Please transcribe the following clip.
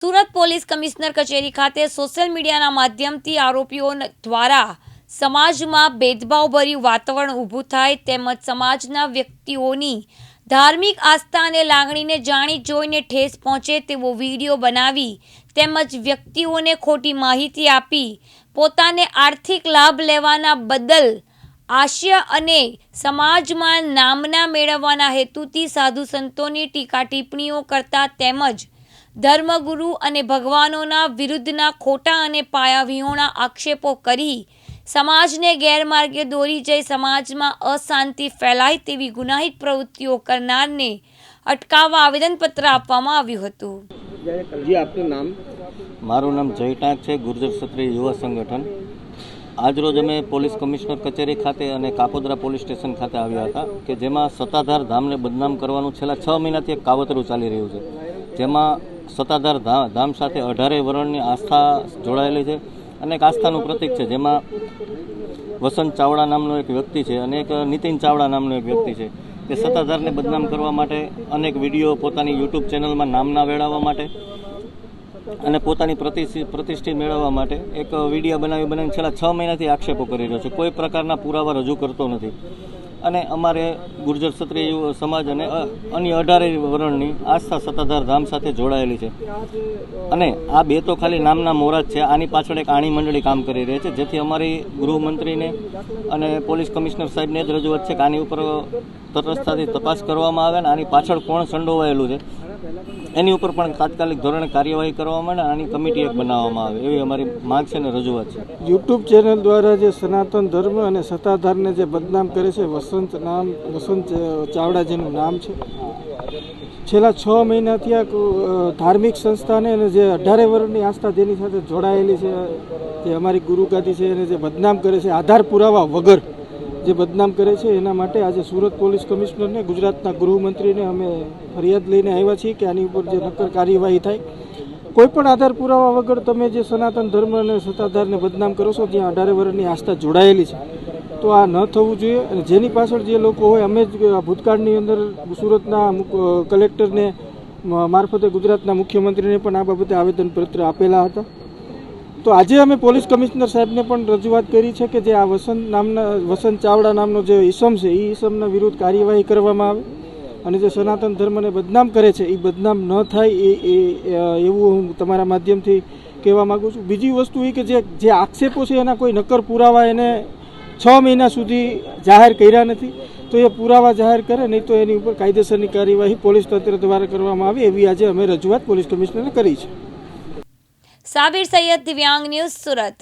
Surat police commissioner કચેરી ખાતે social મીડિયાના માધ્યમથી આરોપીઓ દ્વારા સમાજમાં ભેદભાવભર્યું વાતાવરણ ઊભું થાય તેમજ સમાજના વ્યક્તિઓની ધાર્મિક આસ્થા અને લાગણીને જાણી જોઈને ઠેસ પહોંચે તેવો વિડીયો બનાવી તેમજ વ્યક્તિઓને ખોટી માહિતી આપી પોતાને આર્થિક લાભ લેવાના બદલ આશય અને સમાજમાં નામના મેળવવાના હેતુથી સાધુ સંતોની ટીકા ટિપ્પણીઓ કરતા તેમજ ધર્મગુરુ અને ભગવાનોના વિરુદ્ધના ખોટા અને પાયાવિહોણા આક્ષેપો કરી સમાજને ગેરમાર્ગે દોરી જઈ સમાજમાં અશાંતિ ફેલાય તેવી ગુનાહિત પ્રવૃત્તિઓ કરનારને અટકાવવા આવેદનપત્ર આપવામાં આવ્યું હતું। जी आपનું નામ? મારું નામ જય ટાંક છે, ગુર્જર ક્ષત્રિય યુવા સંગઠન। આજરોજ અમે પોલીસ કમિશનર કચેરી ખાતે અને કાપોદ્રા પોલીસ સ્ટેશન ખાતે આવ્યા હતા કે જેમાં સત્તાધાર ધામને બદનામ કરવાનું છેલ્લા 6 મહિનાથી એક કાવતરું ચાલી રહ્યું છે, જેમાં સત્તાધાર ધામ સાથે 18 વર્ણની આસ્થા જોડાયેલી છે અને એક આસ્થાનું પ્રતીક છે, જેમાં વસંત ચાવડા નામનો એક વ્યક્તિ છે અને એક નીતિન ચાવડા નામનો એક વ્યક્તિ છે। તે સત્તાધારને બદનામ કરવા માટે અનેક વિડીયો પોતાની યુટ્યુબ ચેનલમાં નામના વેળવવા માટે અને પોતાની પ્રતિષ્ઠિત મેળવવા માટે એક વિડીયો બનાવીને છેલ્લા 6 મહિનાથી આક્ષેપો કરી રહ્યો છે। કોઈ પ્રકારના પુરાવા રજૂ કરતો નથી અને અમારે ગુર્જર ક્ષત્રિય સમાજ અને અન્ય 18 વર્ણની આસ્થા સત્તાધાર ધામ સાથે જોડાયેલી છે અને આ બે તો ખાલી નામના મોરા જ છે। આની પાછળ એક આણી મંડળી કામ કરી રહી છે, જેથી અમારી ગૃહમંત્રીને અને પોલીસ કમિશનર સાહેબને જ રજૂઆત છે કે આની ઉપર તટસ્થતાથી તપાસ કરવામાં આવે અને આની પાછળ કોણ સંડોવાયેલું છે એની ઉપર પણ તાત્કાલિક ધોરણે કાર્યવાહી કરવામાં આવે, આની કમિટી એક બનાવવામાં આવે એવી અમારી માંગ છે અને રજૂઆત છે। યુટ્યુબ ચેનલ દ્વારા જે સનાતન ધર્મ અને સત્તાધારને જે બદનામ કરે છે, વસંત ચાવડા જેનું નામ છે, છેલ્લા 6 મહિનાથી આ ધાર્મિક સંસ્થાને અને જે 18 વર્ષની આસ્થા જેની સાથે જોડાયેલી છે, જે અમારી ગુરુગાદી છે એને જે બદનામ કરે છે, આધાર પુરાવા વગર જે બદનામ કરે છે, એના માટે આજે સુરત પોલીસ કમિશનરને, ગુજરાતના ગૃહમંત્રીને અમે ફરિયાદ લઈને આવ્યા છીએ કે આની ઉપર જે નક્કર કાર્યવાહી થાય। કોઈ પણ આધાર પુરાવા વગર તમે જે સનાતન ધર્મ અને સત્તાધારને બદનામ કરો છો, જ્યાં 18 વર્ષની આસ્થા જોડાયેલી છે, તો આ ન થવું જોઈએ। અને જેની પાછળ જે લોકો હોય, અમે જ ભૂતકાળની અંદર સુરતના કલેક્ટરને મારફતે ગુજરાતના મુખ્યમંત્રીને પણ આ બાબતે આવેદનપત્ર આપેલા હતા। તો આજે અમે પોલીસ કમિશનર સાહેબને પણ રજૂઆત કરી છે કે જે આ વસંત ચાવડા નામનો જે ઈસમ છે, એ ઈસમના વિરુદ્ધ કાર્યવાહી કરવામાં આવે અને જે સનાતન ધર્મને બદનામ કરે છે એ બદનામ ન થાય એવું હું તમારા માધ્યમથી કહેવા માગું છું। બીજી વસ્તુ એ કે જે આક્ષેપો છે એના કોઈ નક્કર પુરાવા એને 6 મહિના સુધી જાહેર કર્યા નથી, તો એ પુરાવા જાહેર કરે, નહીં તો એની ઉપર કાયદેસરની કાર્યવાહી પોલીસ તંત્ર દ્વારા કરવામાં આવે એવી આજે અમે રજૂઆત પોલીસ કમિશનરને કરી છે। સાબિર સૈયદ, દિવ્યાંગ ન્યૂઝ, સુરત।